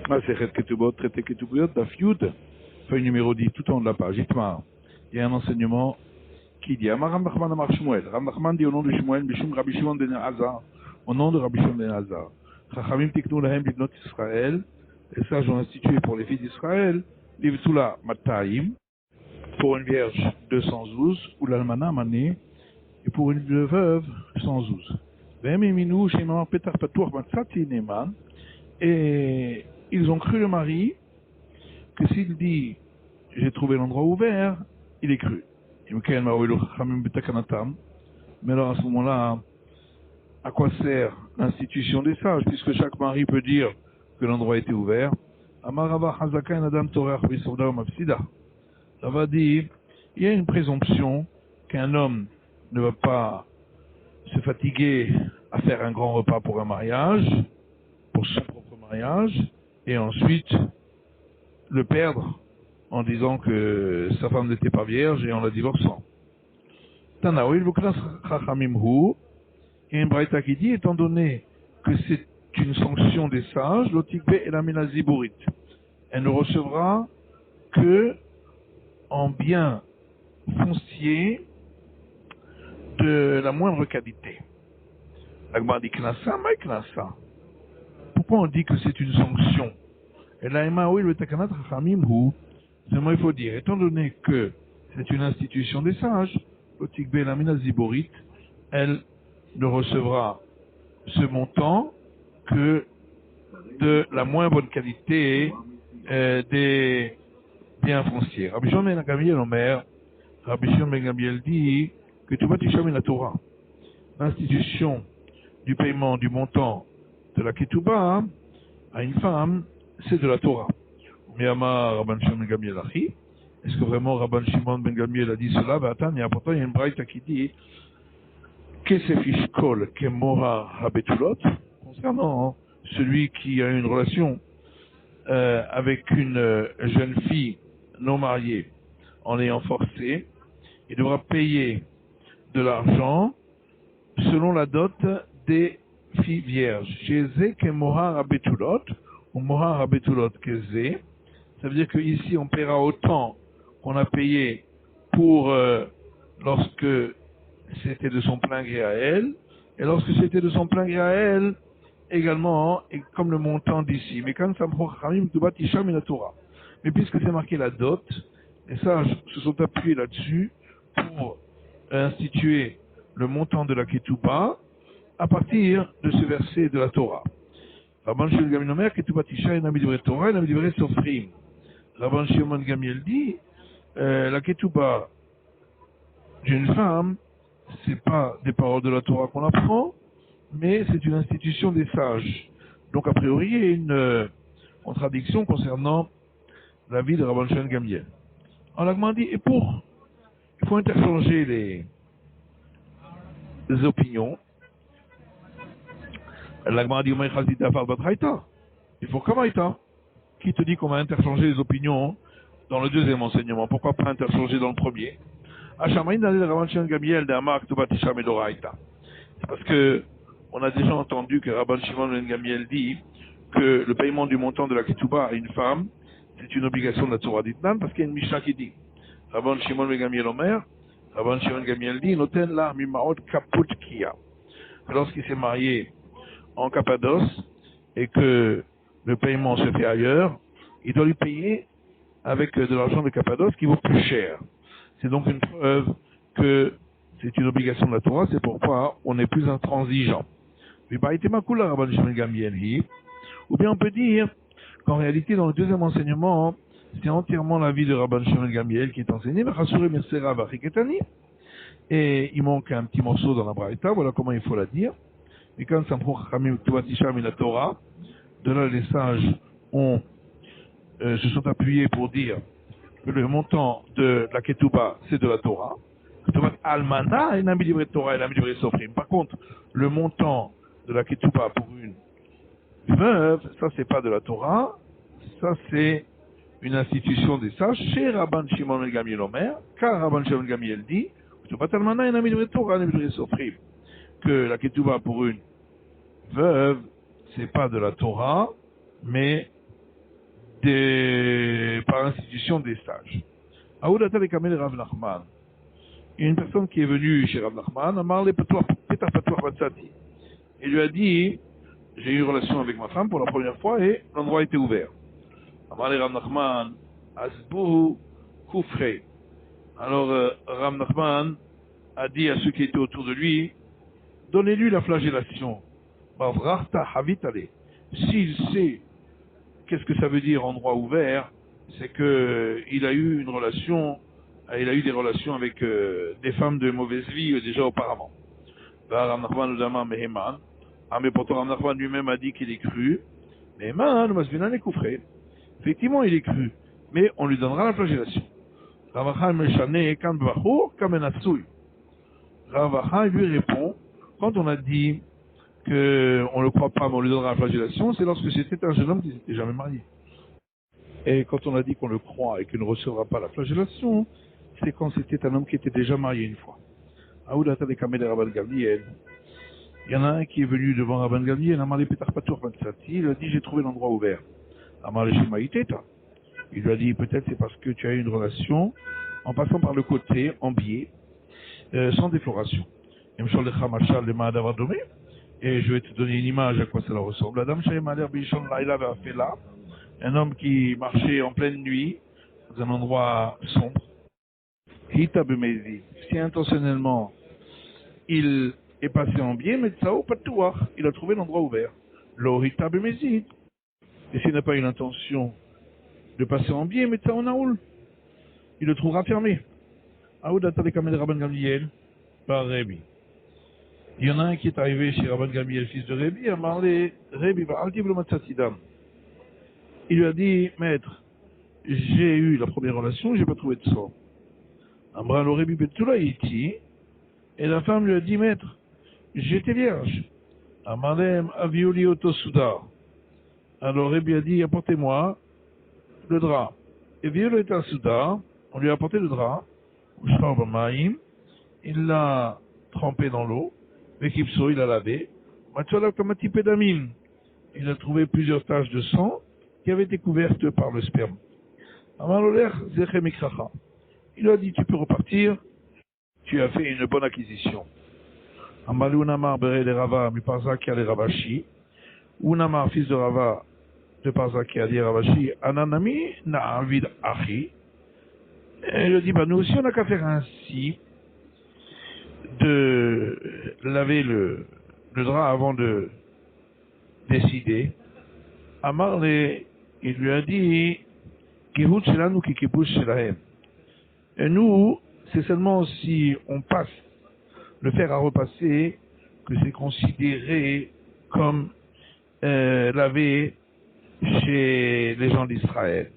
Masechet Ketubot, traité Ketubot, Daf Yud, feuille numéro 10, tout en haut de la page. Itmar. Il y a un enseignement qui dit Amar Ram Nachman Amar Shmuel. Ram Nachman dit au nom de Shmuel, Bishum Rabbi Shimon ben Elazar, au nom de Rabbi Shimon ben Elazar. Chachamim Tiknu Lahem Bibnot Israël, les sages ont institué pour les filles d'Israël, Livtula Mataim, pour une vierge 212, ou l'almana mané, et pour une veuve 112. Et ils ont cru le mari que s'il dit j'ai trouvé l'endroit ouvert, il est cru. Mais alors à ce moment-là, à quoi sert l'institution des sages, puisque chaque mari peut dire que l'endroit était ouvert? Ça va dire, il y a une présomption qu'un homme ne va pas se fatiguer à faire un grand repas pour un mariage, pour son propre mariage, et ensuite le perdre en disant que sa femme n'était pas vierge et en la divorçant. Tanaouil Buklas Chachamimhu, il y a une braïta qui dit, étant donné que c'est une sanction des sages, l'otikbe et la menaziburit, elle ne recevra que en bien foncier de la moindre qualité. L'Agmar dit knasa, mais knasa. Pourquoi on dit que c'est une sanction? Et là, oui, le takanat rachamimhu, seulement il faut dire, étant donné que c'est une institution des sages, l'otikbe la mina ziborit, elle ne recevra ce montant que de la moins bonne qualité des biens fonciers. Rabbi Shimon ben Gamliel Omer, Rabbi Shimon ben Gamliel dit que tu vas t'ishamer la Torah. L'institution du paiement du montant de la ketouba à une femme, c'est de la Torah. Mais Amar Rabban Shimon ben Gamliel Achi, est-ce que vraiment Rabban Shimon ben Gamliel a dit cela? Pourtant il y a une braïta qui dit Kesefishkol Kemora Habetulot, concernant celui qui a une relation avec une jeune fille non mariée en l'ayant forcée, il devra payer de l'argent selon la dot des filles vierges. Chez que Mohar Abetulot, ou Mohar Abetulot Keze, ça veut dire qu'ici on paiera autant qu'on a payé pour lorsque c'était de son plein gré à elle, et lorsque c'était de son plein gré à elle, également, et comme le montant d'ici. Mais quand ça me la Torah. Mais puisque c'est marqué la dot, les sages se sont appuyés là-dessus pour instituer le montant de la ketouba à partir de ce verset de la Torah. Rabban Shimon Gamliel Omer, ketouba tisha et nami divrei Torah et nami divrei sofrim. Rabban Shimon Gamliel dit, la ketouba d'une femme, c'est pas des paroles de la Torah qu'on apprend, mais c'est une institution des sages. Donc a priori, il y a une contradiction concernant la vie de Rabban Shimon Gamliel. On a demandé, et il faut interchanger les opinions. L'Agmar dit, il faut Kamaïta. Qui te dit qu'on va interchanger les opinions dans le deuxième enseignement? Pourquoi pas interchanger dans le premier? C'est parce que on a déjà entendu que Rabban Shimon ben Gamliel dit que le paiement du montant de la ketouba à une femme, c'est une obligation de la Torah d'Itnan, parce qu'il y a une Mishnah qui dit, Rabban Shimon ben Gamliel Omer, Rabban Shimon ben Gamliel dit, noten la mimaot kaput kia. Lorsqu'il s'est marié en Cappadoce et que le paiement se fait ailleurs, il doit lui payer avec de l'argent de Cappadoce qui vaut plus cher. C'est donc une preuve que c'est une obligation de la Torah, c'est pourquoi on est plus intransigeant. Ou bien on peut dire qu'en réalité, dans le deuxième enseignement, c'est entièrement la vie de Rabban Shimon Gamliel qui est enseignée, et il manque un petit morceau dans la braïta, voilà comment il faut la dire. Et quand la Torah, de là les sages se sont appuyés pour dire que le montant de la ketouba, c'est de la Torah. Almana et nami divrei Torah et nami divrei sofrim. Par contre, le montant de la ketouba pour une veuve, ça c'est pas de la Torah, ça c'est une institution des sages chez Rabban Shimon ben Gamliel Omer, car Rabban Shimon ben Gamliel dit almana et nami divrei Torah et nami divrei sofrim, que la ketouba pour une veuve, c'est pas de la Torah, mais par institution des stages. Aoudata de Kamel Rav Nachman. Une personne qui est venue chez Rav Nachman, Amar le Petah Patuach Batsati. Il lui a dit, j'ai eu une relation avec ma femme pour la première fois et l'endroit était ouvert. Amar le Rav Nachman, Asbu Koufrei. Alors Rav Nachman a dit à ceux qui étaient autour de lui, donnez-lui la flagellation. Bavrachta Havitale. S'il sait qu'est-ce que ça veut dire endroit ouvert, c'est que il a eu des relations avec des femmes de mauvaise vie déjà auparavant. Rav Nachman nous a Meheman. Mais pourtant Rav Nachman lui-même a dit qu'il est cru. Meheman, Masvinan est coufré. Effectivement, il est cru, mais on lui donnera la flagellation. Rav Acha lui répond, quand on a dit qu'on ne le croit pas, mais on lui donnera la flagellation, c'est lorsque c'était un jeune homme qui n'était jamais marié. Et quand on a dit qu'on le croit et qu'il ne recevra pas la flagellation, c'est quand c'était un homme qui était déjà marié une fois. Aoudata de Kamel Rabban Gamliel. Il y en a un qui est venu devant Rabban Gamliel, Amar le Petah Patuach Batsati, il a dit j'ai trouvé l'endroit ouvert. Amar le Shemaïteta. Il lui a dit peut-être c'est parce que tu as eu une relation en passant par le côté, en biais, sans défloration. Et je vais te donner une image à quoi cela ressemble. Un homme qui marchait en pleine nuit dans un endroit sombre. Si intentionnellement il est passé en biais, mais il a trouvé l'endroit ouvert. Et s'il n'a pas eu l'intention de passer en biais, mais il le trouvera fermé. Par Rébi. Il y en a un qui est arrivé chez Rabban Gamliel, fils de Rébi, a marlé Rébi, il lui a dit, maître, j'ai eu la première relation, j'ai pas trouvé de sang. Amra le Rébi Betula iti, et la femme lui a dit, maître, j'étais vierge. Amalem avioli otosuda. Alors Rébi a dit, apportez-moi le drap. Et viole est un souda, on lui a apporté le drap, il l'a trempé dans l'eau, Vekipso, il a lavé, il a trouvé plusieurs taches de sang qui avaient été couvertes par le sperme. Il lui a dit, tu peux repartir, tu as fait une bonne acquisition. Unamar, fils de Rava, de Parzaki, a dit Ravashi, Ananami, Na'avid Achi. Il a dit, nous aussi on n'a qu'à faire ainsi, de laver le drap avant de décider. Amar, il lui a dit, Kihut Shelanu ki kibush Shelahem. Et nous, c'est seulement si on passe le fer à repasser que c'est considéré comme lavé chez les gens d'Israël.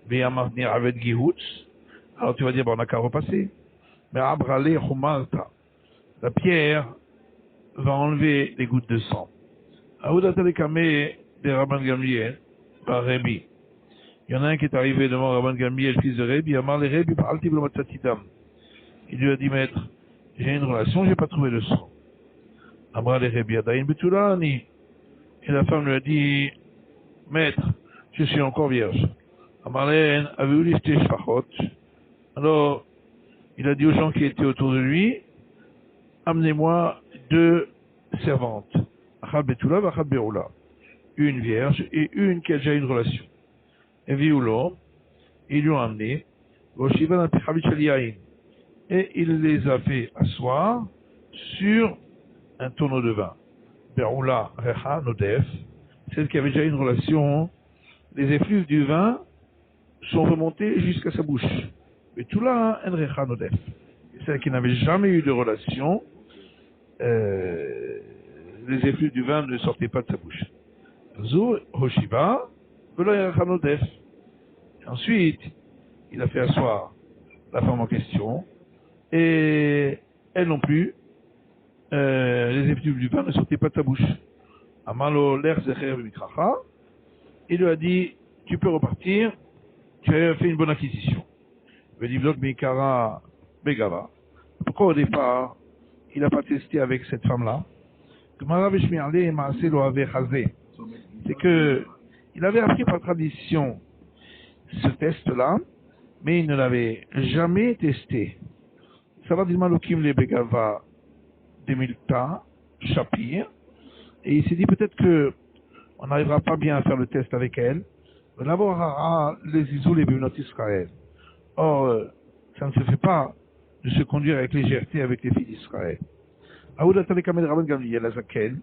Mais avec Gihut, alors tu vas dire, on n'a qu'à repasser. Mais Abrale Chumalta, la pierre va enlever les gouttes de sang. Aoudata de Kamé de Rabban Gamliel par Rébi. Il y en a un qui est arrivé devant Rabban Gamliel, fils de Rébi, Amar le Rébi par Alti Blomatsatidam. Il lui a dit, maître, j'ai une relation, j'ai pas trouvé le sang. Amar le Rébi Adain Betulani. Et la femme lui a dit, maître, je suis encore vierge. Amarlen avait eu listé Shfachot. Alors, il a dit aux gens qui étaient autour de lui, amenez-moi 2 servantes. Achad Betula, Achad Beroula. Une vierge et une qui a déjà une relation. Et Vioulo, ils lui ont amené, et il les a fait asseoir sur un tonneau de vin. Beroula, Recha, Nodef, celle qui avait déjà une relation, les effluves du vin sont remontés jusqu'à sa bouche. Mais tout là, un Recha, Nodef. Celle qui n'avait jamais eu de relation, les effluves du vin ne sortaient pas de sa bouche. Zou, Hoshiba, Recha, Nodef. Ensuite, il a fait asseoir la femme en question, et elle non plus, les effluves du vin ne sortaient pas de sa bouche. Amalo l'air zecher mikracha, il lui a dit, tu peux repartir, tu as fait une bonne acquisition. Velivlok mikara begava. Pourquoi au départ, il n'a pas testé avec cette femme-là? C'est que, il avait appris par tradition ce test-là, mais il ne l'avait jamais testé. Ça va dire Malokim le Begava de Milta, Shapir, et il s'est dit peut-être que on n'arrivera pas bien à faire le test avec elle. Mais d'abord, les Izou, les Bénot Israël. Or, ça ne se fait pas de se conduire avec légèreté avec les filles d'Israël. Aouda Talekamed Rabban Gamliel Azaken,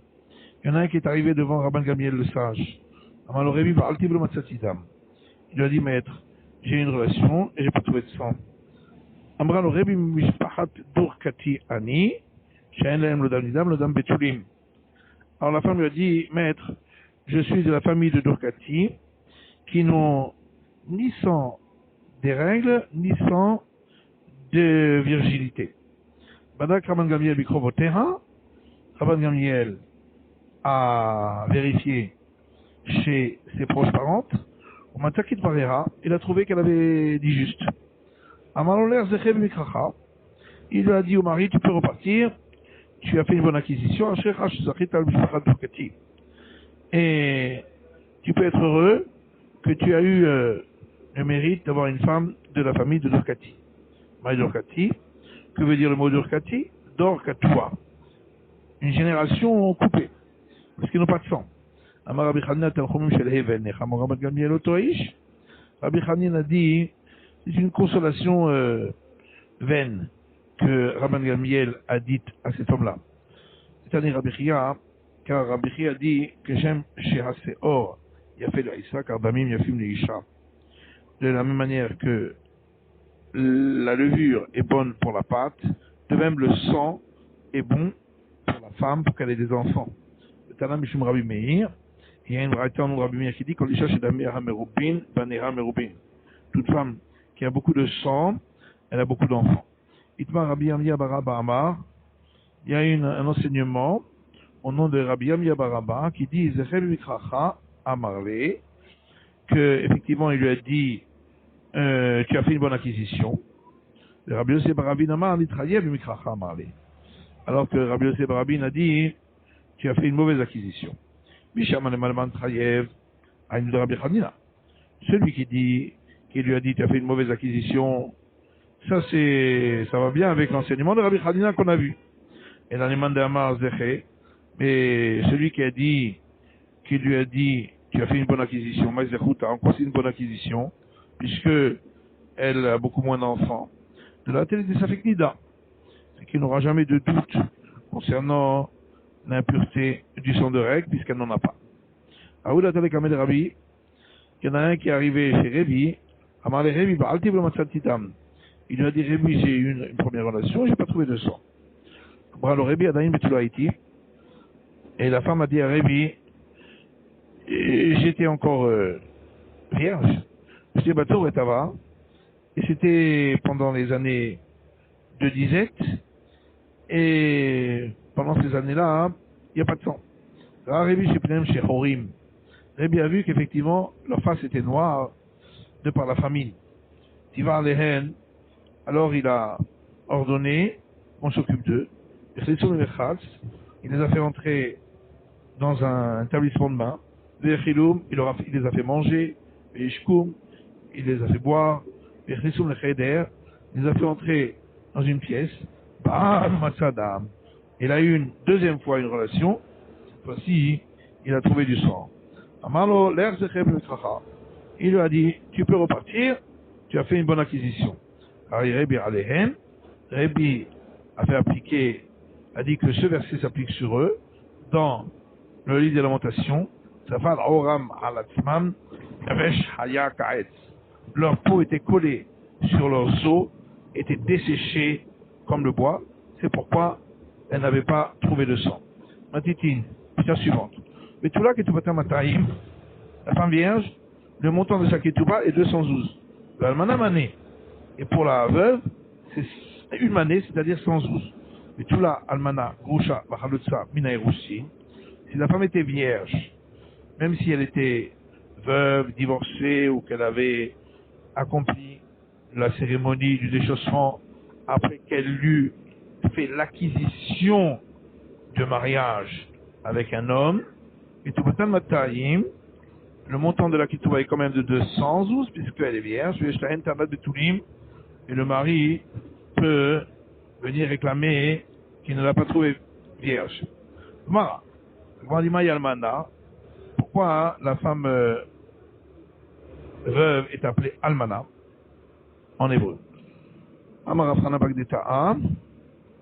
il y en a un qui est arrivé devant Rabban Gamliel le sage. Amalorevi Baalti Blo Matzatidam. Il lui a dit, maître, j'ai une relation et j'ai pas trouvé de sang. Amra lo Rebi Mishpachat Dorkati Ani, Shaen Lahem Lodam Nidam Lodam Betulim. Alors la femme lui a dit, maître, je suis de la famille de Dorkati, qui n'ont ni sang des règles, ni sang de virginité. Badak Rabban Gamliel Bikrovoteha, Rabban Gamliel a vérifié chez ses proches parentes, au Matakit Varera, il a trouvé qu'elle avait dit juste. Amaloler Zechev Mikracha, il lui a dit au mari, tu peux repartir, tu as fait une bonne acquisition, et tu peux être heureux que tu as eu le mérite d'avoir une femme de la famille de Dorkati. Maï Dorkati, que veut dire le mot Dorkati? Dorkatoua. Une génération coupée, parce qu'ils n'ont pas de sang. Amar Rabbi Chanina Talchumim Shel Hevel Necham Rabban Gamliel Otoish. Rabbi Chanina a dit, c'est une consolation vaine que Rabban Gamliel a dit à cet homme-là. C'est-à-dire Rabbi Chia, car Rabbi Chia dit que j'aime chez Haseor, il a fait le Issa, car Damim Yafim le Isha. De la même manière que la levure est bonne pour la pâte, de même le sang est bon pour la femme pour qu'elle ait des enfants. Le Tanam Mishum Rabbi Meir, il y a une vraie en Rabbi Meir qui dit Kol Isha Shedamir Merubin, Banera Merubin. Toute femme qui a beaucoup de sang, elle a beaucoup d'enfants. Itma Rabbi Amia Baraba Amar, il y a un enseignement au nom de Rabbi Amia Baraba qui dit Zechel Mikracha Amarle, que effectivement il lui a dit tu as fait une bonne acquisition. Rabbi Yosef Barabin Amar Nitrayev Mikracha Amarle. Alors que Rabbi Yosef Barabin a dit tu as fait une mauvaise acquisition. Mishaman Malman Trayev Aïn de Rabbi Chanina. Celui qui lui a dit tu as fait une mauvaise acquisition, ça va bien avec l'enseignement de Rabbi Chanina qu'on a vu. Et dans les mandes d'Amar Zeche, mais celui qui lui a dit tu as fait une bonne acquisition, Maïzechuta, en quoi c'est une bonne acquisition, puisque elle a beaucoup moins d'enfants. De la télé des Safek Nida, c'est qu'il n'aura jamais de doute concernant l'impureté du sang de règle, puisqu'elle n'en a pas. Aouda Talekamed Rabbi, il y en a un qui est arrivé chez Rabbi, Amar le Rabbi, Baalti Blo Matzatidam. Il lui a dit, Rabbi, j'ai eu une première relation, j'ai pas trouvé de sang. Alors Rabbi Adaïn Betula Haïti, et la femme a dit à Rabbi, j'étais encore vierge, j'étais bateau et tava, et c'était pendant les années de disette, et pendant ces années-là, il n'y a pas de sang. Rabbi Shepnem chez Horim, Rabbi a vu qu'effectivement leur face était noire de par la famine. Tivar Lehen, alors il a ordonné qu'on s'occupe d'eux. Il les a fait entrer dans un établissement de bain. Il les a fait manger. Il les a fait boire. Il les a fait entrer dans une pièce. Il a eu une deuxième fois une relation. Cette fois-ci, il a trouvé du sang. Il lui a dit, tu peux repartir, tu as fait une bonne acquisition. Rabbi a fait appliquer, a dit que ce verset s'applique sur eux, dans le livre des lamentations, leur peau était collée sur leurs os, était desséchée comme le bois, c'est pourquoi elle n'avait pas trouvé de sang. Matitine, la suivante. Mais tout là, la femme vierge, le montant de sa ketouba est 212. L'almana mané. Et pour la veuve, c'est une manée, c'est-à-dire 112. Mais tout là, almana, grusha, bachalutsa, mina erusin. Si la femme était vierge, même si elle était veuve, divorcée, ou qu'elle avait accompli la cérémonie du déchaussement après qu'elle eut fait l'acquisition de mariage avec un homme, et tout le le montant de la ketouba est quand même de 200 zouz, puisqu'elle est vierge, et le mari peut venir réclamer qu'il ne l'a pas trouvée vierge. Voilà. Pourquoi la femme veuve est appelée almana en hébreu? Amar Rav Chana Bagdeta'a,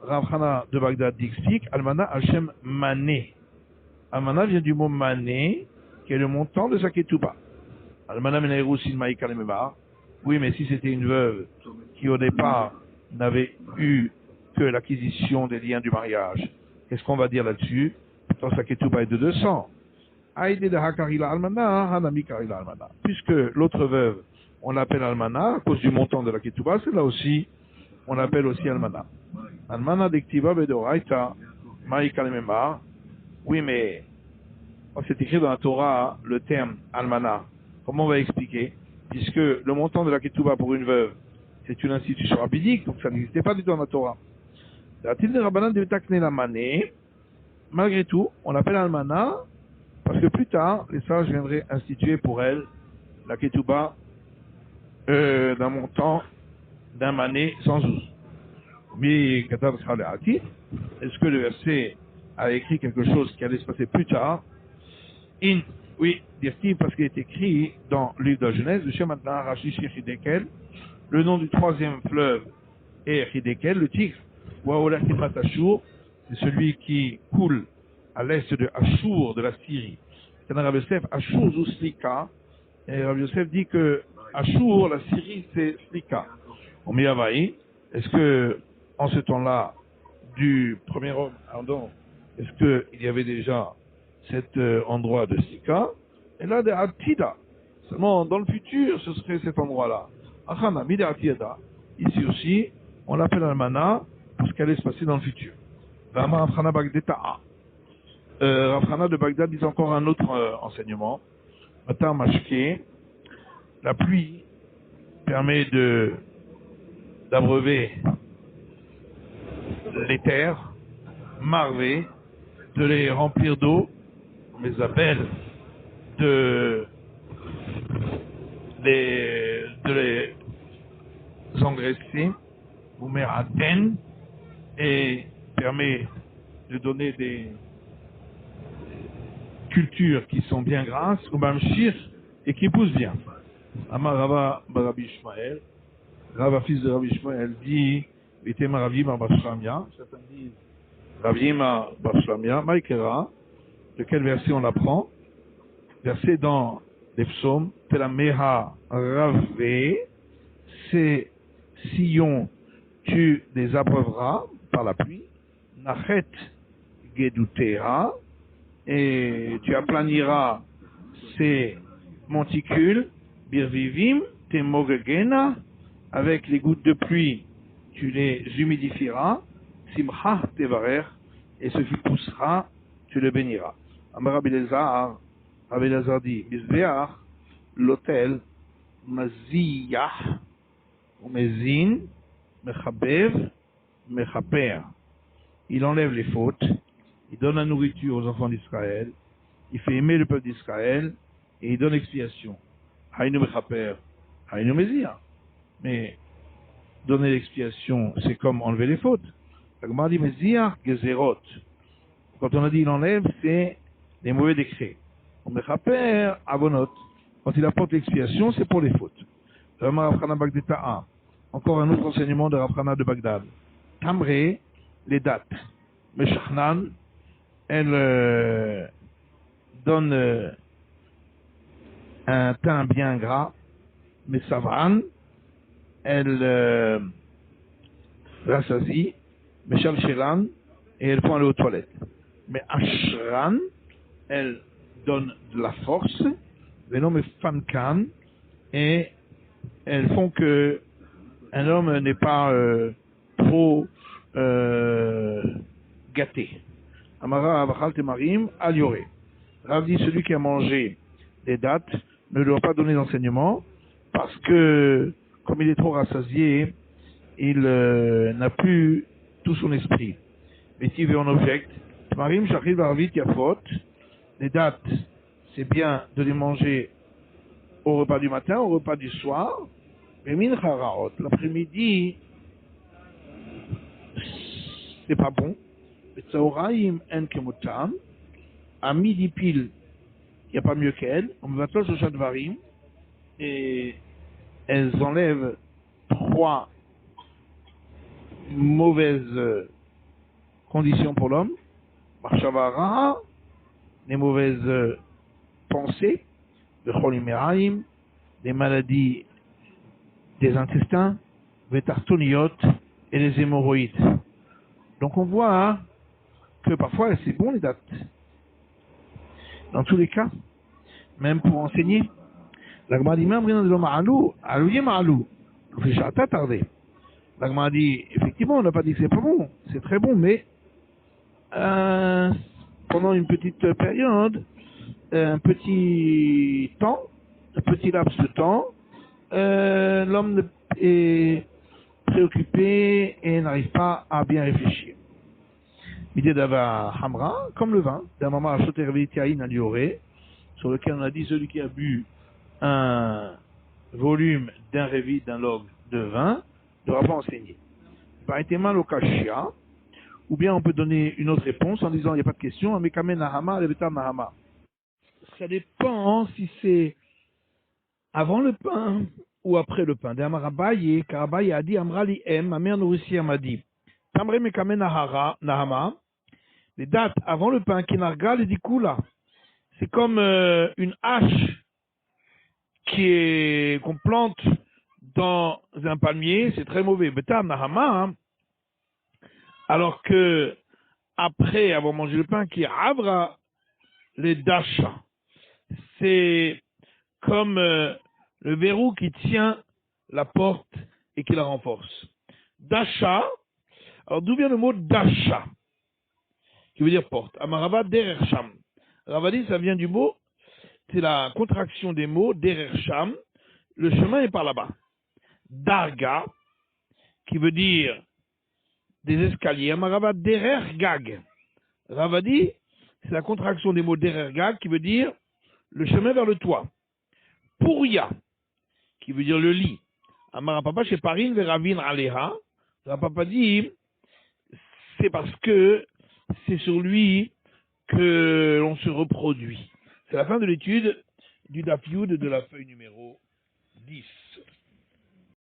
Rav Chana de Bagdad explique, almana Hashem mané. Almana vient du mot mané, qui est le montant de sa ketouba. Almana menaïrou sin maïka lememar. Oui, mais si c'était une veuve qui au départ n'avait eu que l'acquisition des liens du mariage, qu'est-ce qu'on va dire là-dessus? Pourtant sa ketouba est de 200. Puisque l'autre veuve, on l'appelle almana à cause du montant de la ketouba, c'est là aussi, on l'appelle aussi almana. Almana dektiva bedoraita maïka lememar. Oui, mais c'est écrit dans la Torah le terme almana. Comment on va expliquer? Puisque le montant de la ketouba pour une veuve, c'est une institution rabbinique, donc ça n'existait pas du tout dans la Torah. Malgré tout, on l'appelle almana parce que plus tard, les sages viendraient instituer pour elle la ketouba d'un montant d'un mané sans ouz. Mais est-ce que le verset a écrit quelque chose qui allait se passer plus tard? Oui, dire-t-il, parce qu'il est écrit dans le livre de la Genèse, le Shem Adna Rashish Hidekel, le nom du troisième fleuve est Hidekel, le Tigre, Waola Kimat Ashur, c'est celui qui coule à l'est de Ashur, de la Syrie. C'est dans Rav Yosef, Ashur Zuslika, et Rav Yosef dit que Ashur, la Syrie, c'est Slika. Au Miyavaï, est-ce que, en ce temps-là, du premier homme, pardon, est-ce qu'il y avait déjà cet endroit de Slika? Et là, de Atida. Seulement, dans le futur, ce serait cet endroit-là. Achana, Mide Atida. Ici aussi, on l'appelle Almana, parce qu'elle est se passer dans le futur. Rama Rav Chana Bagdeta'a. Rav Chana de Bagdad dit encore un autre enseignement. Matar Mashke, la pluie permet d'abreuver les terres, marver, de les remplir d'eau, on les appelle de les engraisser, ou meraten, et permet de donner des cultures qui sont bien grasses, ou mamshir, et qui poussent bien. Amar Rava Rabbi Ishmael, Rava fils de Rabbi Ishmael dit, Vitem Ravim Bar Shlamia, certains disent Ravim Bar Shlamia, Maïkera, de quel verset on apprend? Verset dans les psaumes, Telameha Ravé, ces sillons, tu les abreuveras par la pluie, Nachet Gedutera, et tu aplaniras ces monticules, Birvivim, Temogegena, avec les gouttes de pluie, tu les humidifieras, Simcha Tevarer, et ce qui poussera, tu le béniras. Amar Rabbi Elazar dit, Mizbeach, l'autel, Maziyah, ou Mezin, Mechabev, Mechaper. Il enlève les fautes, il donne la nourriture aux enfants d'Israël, il fait aimer le peuple d'Israël, et il donne expiation. Haïnu Mechaper, Haïnu Meziyah. Mais donner l'expiation, c'est comme enlever les fautes. La Gemara dit Meziyah Gezerot. Quand on a dit il enlève, c'est les mauvais décrets. On Mechaper Avonot. Quand il apporte l'expiation, c'est pour les fautes. Rav Chana Bagdeta'a. Encore un autre enseignement de Rav Chana de Bagdad. Tamré, les dates. Meshachnan, elle donne un teint bien gras. Mesavran, elle rassasie. Meshalchelan, et elle font aller aux toilettes. Mais Ashran, elle donne de la force. Venom et Fankan, et elles font que un homme n'est pas trop gâté. Amara Avachal Temarim Alioré. Rav dit celui qui a mangé des dattes ne doit pas donner d'enseignement parce que comme il est trop rassasié, il n'a plus tout son esprit. Mais si on objecte, Temarim Shachid Varavit Yafot, les dattes, c'est bien de les manger au repas du matin, au repas du soir. L'après-midi, c'est pas bon. À midi pile, il n'y a pas mieux qu'elle. On va tous au Shadvarim. Et elles enlèvent 3 mauvaises conditions pour l'homme. Marchavara, les mauvaises pensées, le cholimeraim, les maladies des intestins, les tartoniot et les hémorroïdes. Donc on voit que parfois c'est bon les dates. Dans tous les cas, même pour enseigner, la Gemara dit même rien de ma'alou, alouye ma'alou. Le fait tardé. La Gemara dit effectivement on n'a pas dit que c'est pas bon, c'est très bon, mais pendant une petite période, un petit temps, un petit laps de temps, l'homme est préoccupé et n'arrive pas à bien réfléchir. L'idée d'Ava Hamra, comme le vin, d'un moment à Sotervitiaïn à Lioré, sur lequel on a dit celui qui a bu un volume d'un révit, d'un log de vin, ne devra pas enseigner. Il va être mal au kashia, ou bien on peut donner une autre réponse en disant il n'y a pas de question, Amekame Nahama, Leveta Nahama. Ça dépend si c'est avant le pain ou après le pain. D'Amarabaye, Karabaye a dit Amrali M, ma mère nourricière m'a dit Tamre Mekame Nahama, les dates avant le pain, Kinarga, les dikoula. C'est comme une hache qu'on plante dans un palmier, c'est très mauvais. Betam Nahama, hein. Alors que après avoir mangé le pain, qui avra les dasha, c'est comme le verrou qui tient la porte et qui la renforce. Dasha, alors d'où vient le mot dasha, qui veut dire porte? Amarava derersham. Ravadi, ça vient du mot, c'est la contraction des mots derersham, le chemin est par là-bas. Darga, qui veut dire des escaliers. Amarava derergag. Ravadi, c'est la contraction des mots derergag, qui veut dire le chemin vers le toit. Pouria, qui veut dire le lit. Amarapapa chez Parin veravin aleha. Rapapa dit, c'est parce que c'est sur lui que l'on se reproduit. C'est la fin de l'étude du Daf Yud de la feuille numéro 10.